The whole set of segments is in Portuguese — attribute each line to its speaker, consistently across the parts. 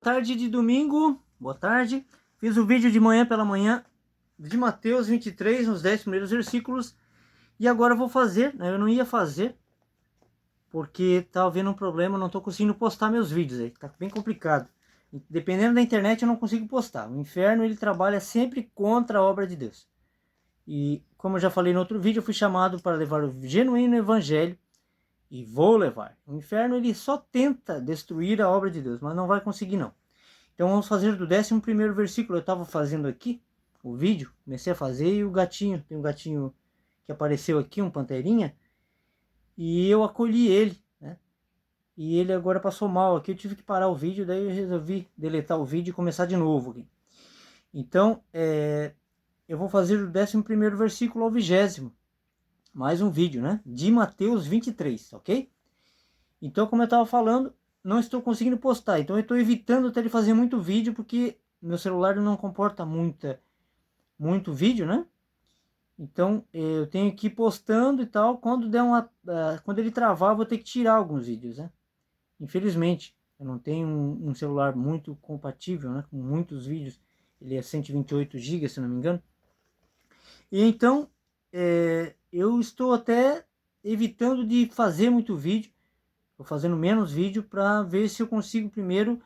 Speaker 1: Tarde de domingo, boa tarde. Fiz o vídeo de manhã pela manhã de Mateus 23, nos 10 primeiros versículos. E agora eu vou fazer, né? Eu não ia fazer, porque tá havendo um problema, eu não tô conseguindo postar meus vídeos aí. Tá bem complicado. Dependendo da internet eu não consigo postar. O inferno, ele trabalha sempre contra a obra de Deus. E como eu já falei no outro vídeo, eu fui chamado para levar o genuíno evangelho. E vou levar. O inferno, ele só tenta destruir a obra de Deus, mas não vai conseguir não. Então vamos fazer do 11º versículo. Eu estava fazendo aqui o vídeo, comecei a fazer e o gatinho, tem um gatinho que apareceu aqui, um panterinha, e eu acolhi ele, né? E ele agora passou mal aqui, eu tive que parar o vídeo, daí eu resolvi deletar o vídeo e começar de novo aqui. Então, eu vou fazer do 11º versículo ao 20º, mais um vídeo, né? De Mateus 23, ok? Então, como eu estava falando, não estou conseguindo postar. Então, eu estou evitando até de fazer muito vídeo, porque meu celular não comporta muito vídeo, né? Então, eu tenho que ir postando e tal. Quando quando ele travar, eu vou ter que tirar alguns vídeos, né? Infelizmente, eu não tenho um celular muito compatível, né? Com muitos vídeos. Ele é 128 GB, se não me engano. E então, eu estou até evitando de fazer muito vídeo. Estou fazendo menos vídeo para ver se eu consigo primeiro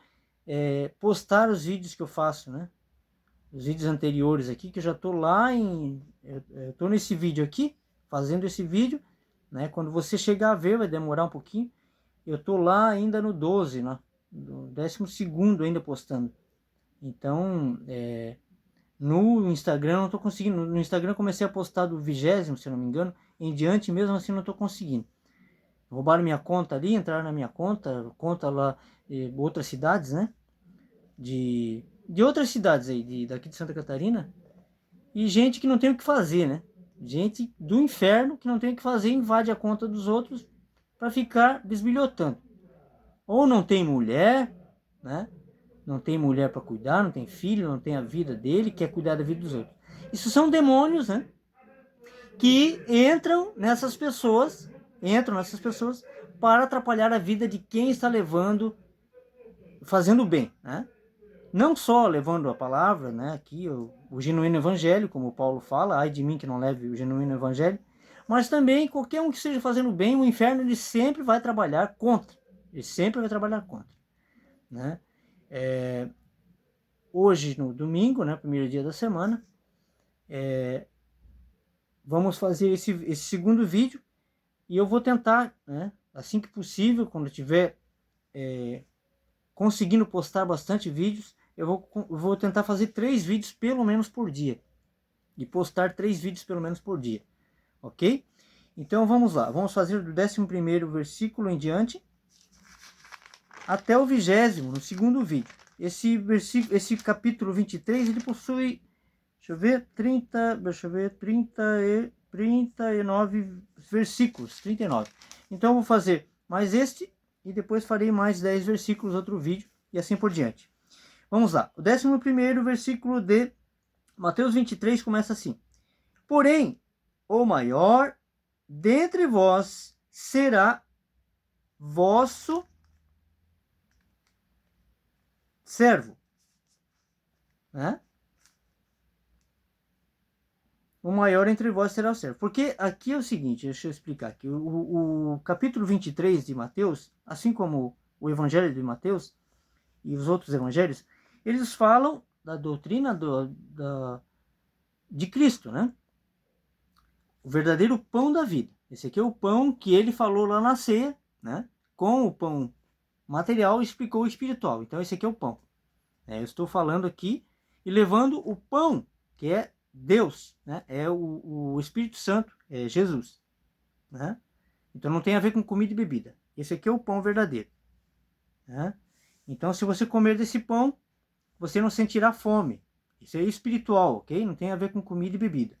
Speaker 1: postar os vídeos que eu faço, né? Os vídeos anteriores aqui, que eu já estou lá eu estou nesse vídeo aqui, fazendo esse vídeo, né? Quando você chegar a ver, vai demorar um pouquinho. Eu estou lá ainda no 12, né? No 12º ainda postando. Então, no Instagram eu não estou conseguindo. No Instagram eu comecei a postar do 20º, se eu não me engano, em diante, mesmo assim não estou conseguindo. Roubaram minha conta ali, entraram na minha conta lá, outras cidades, né? De outras cidades aí, daqui de Santa Catarina. E gente que não tem o que fazer, né? Gente do inferno que não tem o que fazer, invade a conta dos outros para ficar bisbilhotando. Ou não tem mulher, né? Não tem mulher para cuidar, não tem filho, não tem a vida dele, quer cuidar da vida dos outros. Isso são demônios, né? Que entram nessas pessoas para atrapalhar a vida de quem está fazendo bem, né? Não só levando a palavra, né? Aqui o genuíno evangelho, como o Paulo fala, ai de mim que não leve o genuíno evangelho, mas também qualquer um que esteja fazendo bem, o inferno ele sempre vai trabalhar contra. Ele sempre vai trabalhar contra, né? Hoje, no domingo, né? Primeiro dia da semana, vamos fazer esse segundo vídeo. E eu vou tentar, né, assim que possível, quando eu tiver conseguindo postar bastante vídeos, eu vou tentar fazer 3 vídeos pelo menos por dia. E postar 3 vídeos pelo menos por dia. Ok? Então vamos lá. Vamos fazer do 11º versículo em diante até o 20º, no segundo vídeo. Esse capítulo 23, ele possui, deixa eu ver, 39 versículos, 39. Então eu vou fazer mais este e depois farei mais 10 versículos, outro vídeo e assim por diante. Vamos lá. O 11º versículo de Mateus 23 começa assim: Porém, o maior dentre vós será vosso servo, né? O maior entre vós será o servo. Porque aqui é o seguinte, deixa eu explicar aqui. O capítulo 23 de Mateus, assim como o evangelho de Mateus e os outros evangelhos, eles falam da doutrina de Cristo, né? O verdadeiro pão da vida. Esse aqui é o pão que ele falou lá na ceia, né? Com o pão material, explicou o espiritual. Então esse aqui é o pão. Eu estou falando aqui e levando o pão, que é Deus, né? É o Espírito Santo, é Jesus, né? Então não tem a ver com comida e bebida. Esse aqui é o pão verdadeiro, né? Então se você comer desse pão, você não sentirá fome. Isso é espiritual, ok? Não tem a ver com comida e bebida.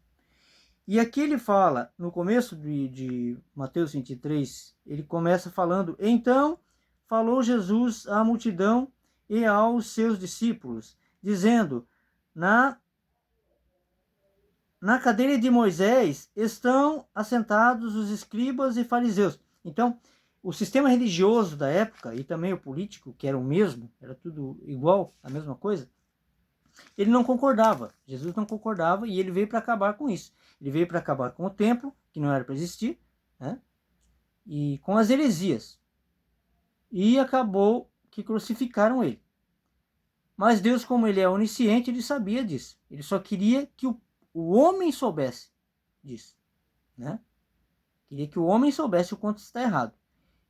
Speaker 1: E aqui ele fala, no começo de Mateus 23, ele começa falando: Então falou Jesus à multidão e aos seus discípulos, dizendo: Na cadeira de Moisés estão assentados os escribas e fariseus. Então, o sistema religioso da época e também o político, que era o mesmo, era tudo igual, a mesma coisa, ele não concordava. Jesus não concordava e ele veio para acabar com isso. Ele veio para acabar com o templo, que não era para existir, né? E com as heresias. E acabou que crucificaram ele. Mas Deus, como ele é onisciente, ele sabia disso. Ele só queria que o homem soubesse disso, né? Queria que o homem soubesse o quanto está errado.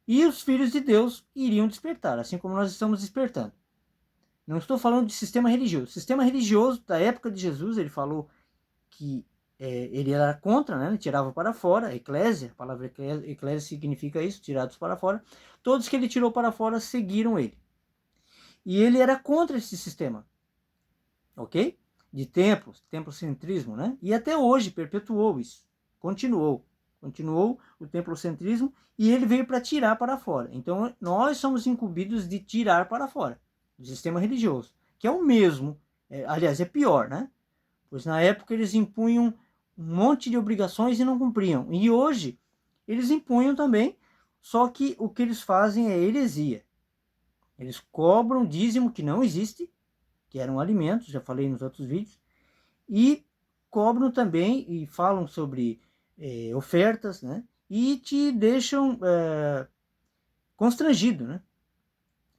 Speaker 1: E os filhos de Deus iriam despertar, assim como nós estamos despertando. Não estou falando de sistema religioso. O sistema religioso da época de Jesus, ele falou que ele era contra, né? Ele tirava para fora, eclésia, a palavra eclésia significa isso, tirados para fora. Todos que ele tirou para fora seguiram ele. E ele era contra esse sistema, ok? De templos, templocentrismo, né? E até hoje perpetuou isso, continuou o templocentrismo e ele veio para tirar para fora. Então nós somos incumbidos de tirar para fora do sistema religioso, que é o mesmo, aliás, é pior, né? Pois na época eles impunham um monte de obrigações e não cumpriam. E hoje eles impunham também, só que o que eles fazem é heresia. Eles cobram dízimo que não existe, que eram alimentos, já falei nos outros vídeos, e cobram também e falam sobre ofertas, né? E te deixam constrangido, né?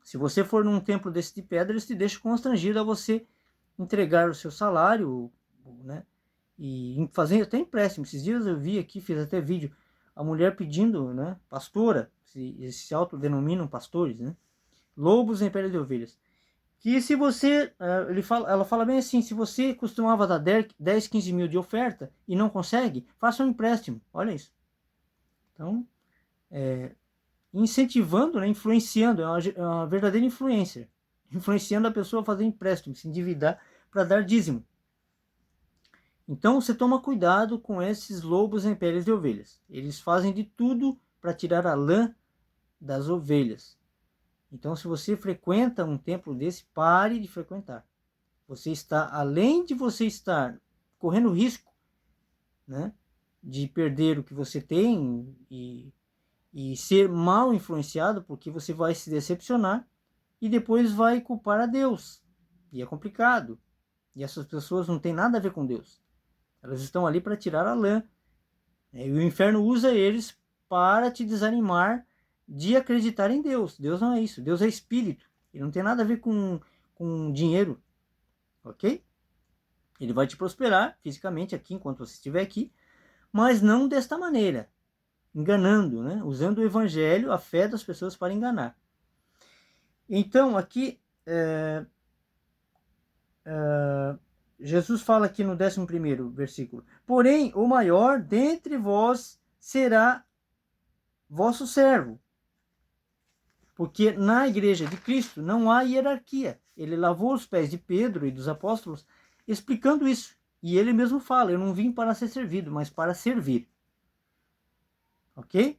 Speaker 1: Se você for num templo desse de pedra, eles te deixam constrangido a você entregar o seu salário, né? E fazer até empréstimo. Esses dias eu vi aqui, fiz até vídeo, a mulher pedindo, né? Pastora, se autodenominam pastores, né? Lobos em pele de ovelhas. Que se você, ela fala bem assim, se você costumava dar 10, 15 mil de oferta e não consegue, faça um empréstimo. Olha isso. Então, incentivando, né, influenciando, é uma verdadeira influência. Influenciando a pessoa a fazer empréstimo, se endividar para dar dízimo. Então você toma cuidado com esses lobos em peles de ovelhas. Eles fazem de tudo para tirar a lã das ovelhas. Então se você frequenta um templo desse, pare de frequentar. Você está, além de você estar correndo risco, né, de perder o que você tem e ser mal influenciado, porque você vai se decepcionar e depois vai culpar a Deus. E é complicado. E essas pessoas não têm nada a ver com Deus. Elas estão ali para tirar a lã. E o inferno usa eles para te desanimar de acreditar em Deus. Deus não é isso. Deus é espírito. Ele não tem nada a ver com dinheiro. Ok? Ele vai te prosperar fisicamente aqui, enquanto você estiver aqui, mas não desta maneira. Enganando, né? Usando o evangelho, a fé das pessoas para enganar. Então, aqui, Jesus fala aqui no 11º versículo: porém, o maior dentre vós será vosso servo. Porque na igreja de Cristo não há hierarquia. Ele lavou os pés de Pedro e dos apóstolos, explicando isso. E ele mesmo fala: eu não vim para ser servido, mas para servir. Ok?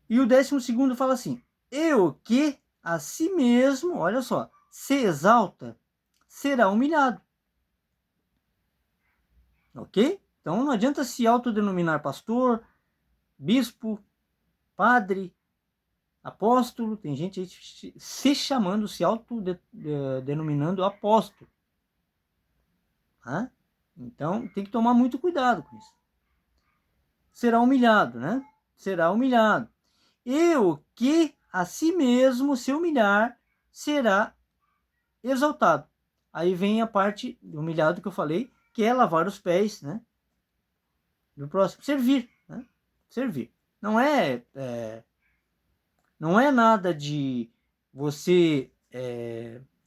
Speaker 1: E o 12º fala assim: e o que a si mesmo, olha só, se exalta, será humilhado. Ok? Então não adianta se autodenominar pastor, bispo, padre, apóstolo. Tem gente aí se chamando, se autodenominando apóstolo. Então tem que tomar muito cuidado com isso. Será humilhado, né? Será humilhado. E o que a si mesmo se humilhar será exaltado. Aí vem a parte do humilhado que eu falei, que é lavar os pés, né? Do próximo. Servir, né? Servir. Não é nada de você...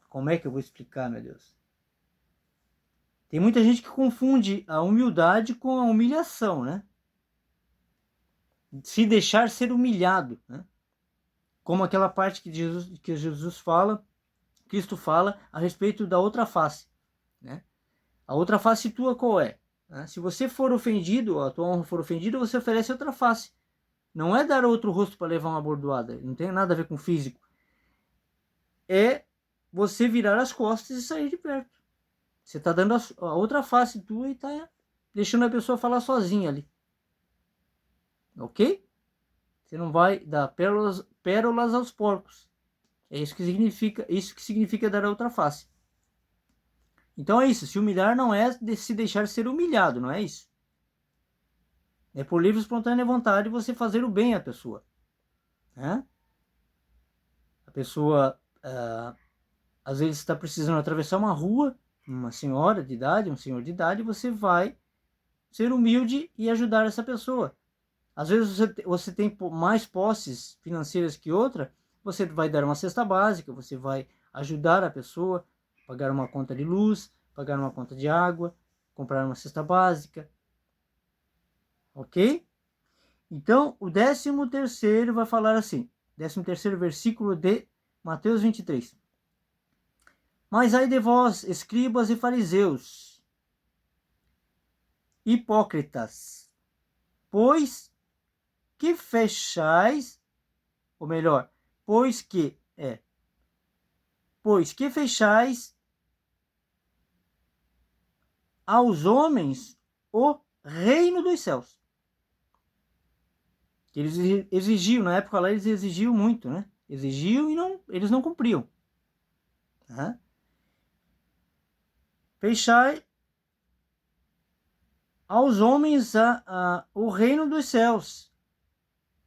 Speaker 1: como é que eu vou explicar, meu Deus? Tem muita gente que confunde a humildade com a humilhação, né? Se deixar ser humilhado, né? Como aquela parte que Jesus fala, Cristo fala a respeito da outra face, né? A outra face tua qual é? Se você for ofendido, a tua honra for ofendida, você oferece outra face. Não é dar outro rosto para levar uma bordoada, não tem nada a ver com físico. É você virar as costas e sair de perto. Você está dando a outra face tua e está deixando a pessoa falar sozinha ali. Ok? Você não vai dar pérolas aos porcos. É isso que significa dar a outra face. Então é isso, se humilhar não é se deixar ser humilhado, não é isso. É por livre e espontânea vontade você fazer o bem à pessoa. Né? A pessoa, às vezes, está precisando atravessar uma rua, uma senhora de idade, um senhor de idade, você vai ser humilde e ajudar essa pessoa. Às vezes você tem mais posses financeiras que outra, você vai dar uma cesta básica, você vai ajudar a pessoa, pagar uma conta de luz, pagar uma conta de água, comprar uma cesta básica. Ok? Então, o 13º vai falar assim, 13º versículo de Mateus 23. Mas ai de vós, escribas e fariseus, hipócritas, pois que fechais, ou melhor, pois que fechais aos homens o reino dos céus. Eles exigiam, na época lá eles exigiam muito, né? Exigiam e eles não cumpriam. Tá? Fechai aos homens o reino dos céus,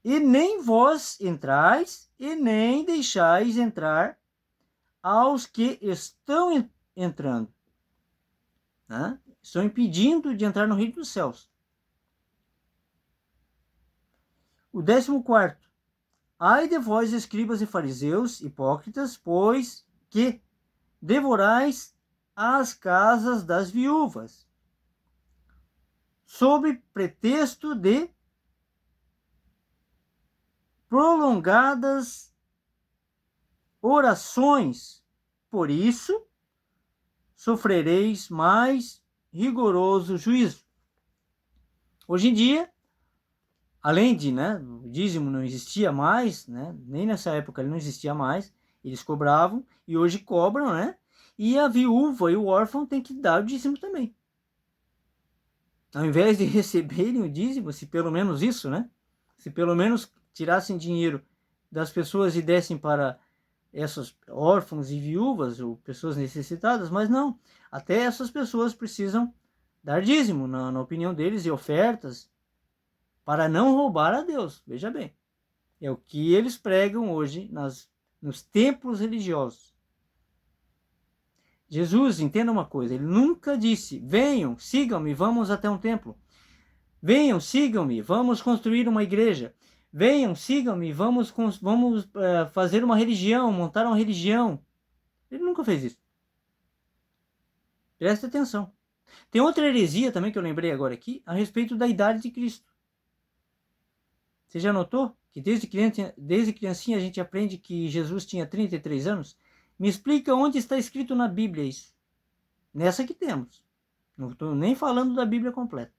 Speaker 1: e nem vós entrais, e nem deixais entrar aos que estão entrando. Né? Estão impedindo de entrar no reino dos céus. O 14º. Ai de vós, escribas e fariseus, hipócritas, pois que devorais as casas das viúvas, sob pretexto de prolongadas orações. Por isso, sofrereis mais rigoroso juízo. Hoje em dia, além de, né, o dízimo não existia mais, né, nem nessa época ele não existia mais, eles cobravam e hoje cobram, né, e a viúva e o órfão tem que dar o dízimo também. Ao invés de receberem o dízimo, se pelo menos isso, né, se pelo menos tirassem dinheiro das pessoas e dessem para essas órfãos e viúvas ou pessoas necessitadas, mas não, até essas pessoas precisam dar dízimo, na opinião deles, e ofertas, para não roubar a Deus. Veja bem, é o que eles pregam hoje nos templos religiosos. Jesus, entenda uma coisa, ele nunca disse, venham, sigam-me, vamos até um templo. Venham, sigam-me, vamos construir uma igreja. Venham, sigam-me, vamos fazer uma religião, montar uma religião. Ele nunca fez isso. Presta atenção. Tem outra heresia também que eu lembrei agora aqui, a respeito da idade de Cristo. Você já notou que desde criancinha a gente aprende que Jesus tinha 33 anos? Me explica onde está escrito na Bíblia isso. Nessa que temos. Não estou nem falando da Bíblia completa.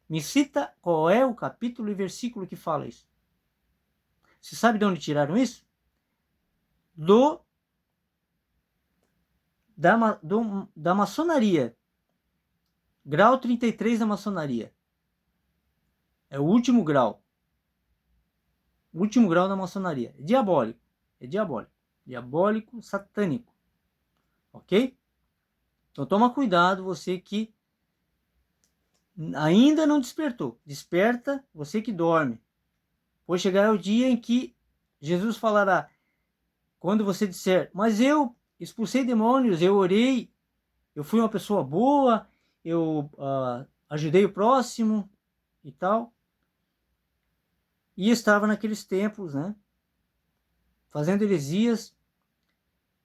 Speaker 1: Me cita qual é o capítulo e versículo que fala isso. Você sabe de onde tiraram isso? Da maçonaria. Grau 33 da maçonaria. É o último grau. O último grau da maçonaria. É diabólico. É diabólico. Diabólico, satânico. Ok? Então toma cuidado, você que ainda não despertou. Desperta, você que dorme. Pois chegará o dia em que Jesus falará, quando você disser, mas eu expulsei demônios, eu orei, eu fui uma pessoa boa, eu ajudei o próximo e tal. E estava naqueles templos, né? Fazendo heresias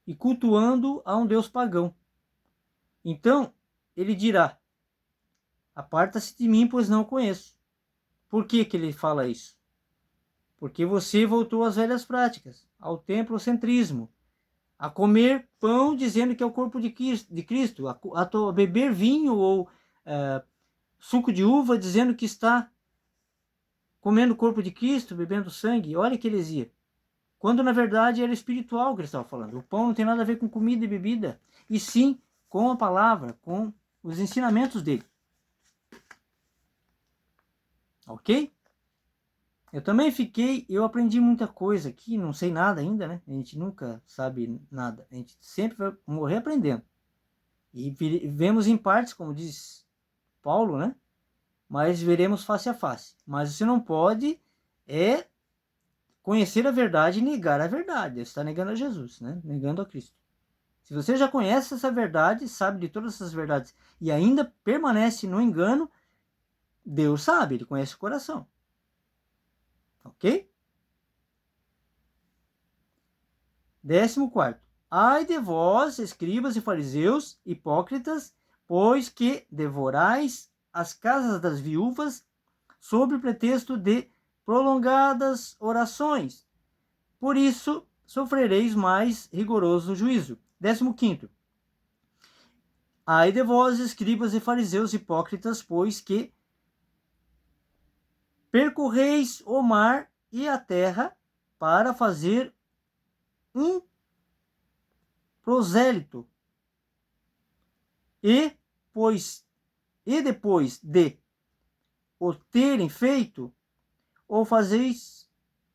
Speaker 1: e cultuando a um deus pagão. Então, ele dirá, aparta-se de mim, pois não o conheço. Por que ele fala isso? Porque você voltou às velhas práticas, ao templocentrismo, a comer pão dizendo que é o corpo de Cristo, a beber vinho ou suco de uva dizendo que está comendo o corpo de Cristo, bebendo sangue. Olha que heresia. Quando na verdade era espiritual que ele estava falando. O pão não tem nada a ver com comida e bebida, e sim com a palavra, com os ensinamentos dele. Ok? Eu também eu aprendi muita coisa aqui, não sei nada ainda, né? A gente nunca sabe nada. A gente sempre vai morrer aprendendo. E vemos em partes, como diz Paulo, né? Mas veremos face a face. Mas você não pode conhecer a verdade e negar a verdade. Você está negando a Jesus, né? Negando a Cristo. Se você já conhece essa verdade, sabe de todas essas verdades e ainda permanece no engano, Deus sabe, Ele conhece o coração. Ok? 14º. Ai de vós, escribas e fariseus, hipócritas, pois que devorais as casas das viúvas sob pretexto de prolongadas orações. Por isso, sofrereis mais rigoroso juízo. 15º. Ai de vós, escribas e fariseus hipócritas, pois que percorreis o mar e a terra para fazer um prosélito, e depois de o terem feito, o fazeis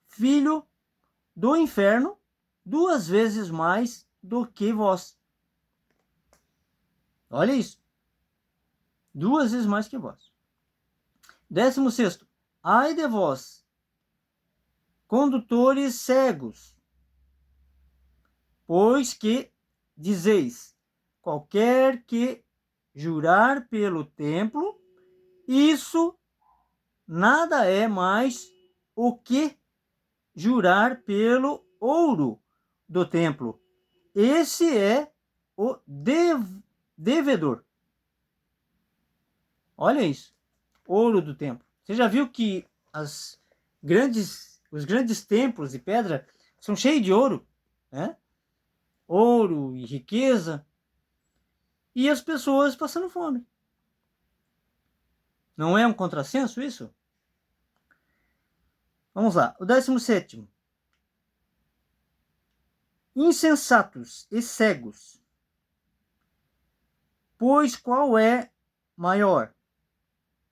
Speaker 1: filho do inferno 2 vezes mais do que vós. Olha isso. 2 vezes mais que vós. 16º. Ai de vós, condutores cegos, pois que dizeis, qualquer que jurar pelo templo, isso nada é mais o que jurar pelo ouro do templo. Esse é o devedor. Olha isso. Ouro do templo. Você já viu que os grandes templos de pedra são cheios de ouro, né? Ouro e riqueza. E as pessoas passando fome. Não é um contrassenso isso? Vamos lá. O 17º. Insensatos e cegos. Pois qual é maior?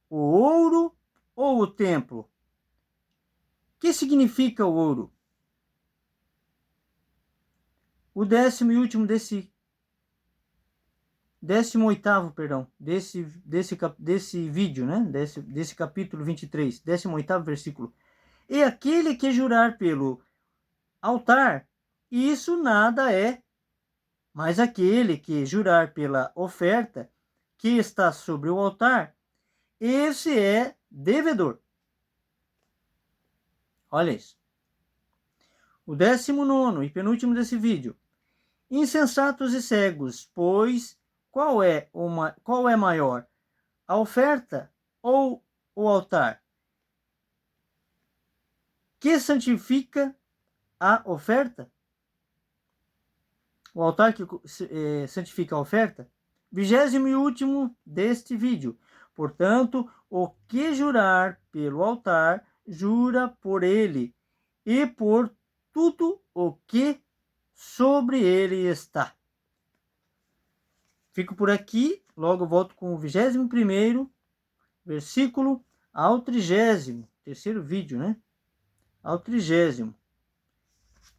Speaker 1: O ouro ou o templo? O que significa o ouro? O 10º e último 18º, perdão, desse vídeo, né? Desse capítulo 23, 18º versículo. E aquele que jurar pelo altar, isso nada é, mas aquele que jurar pela oferta que está sobre o altar, esse é devedor. Olha isso. O 19º e penúltimo desse vídeo. Insensatos e cegos, pois qual é maior, a oferta ou o altar? Que santifica a oferta? O altar que santifica a oferta? 20º e último deste vídeo. Portanto, o que jurar pelo altar, jura por ele e por tudo o que sobre ele está. Fico por aqui, logo volto com o 21º versículo ao 30º, terceiro vídeo, né? Ao 30º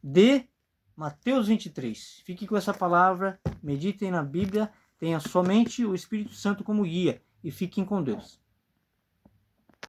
Speaker 1: de Mateus 23. Fique com essa palavra, meditem na Bíblia, tenha somente o Espírito Santo como guia e fiquem com Deus.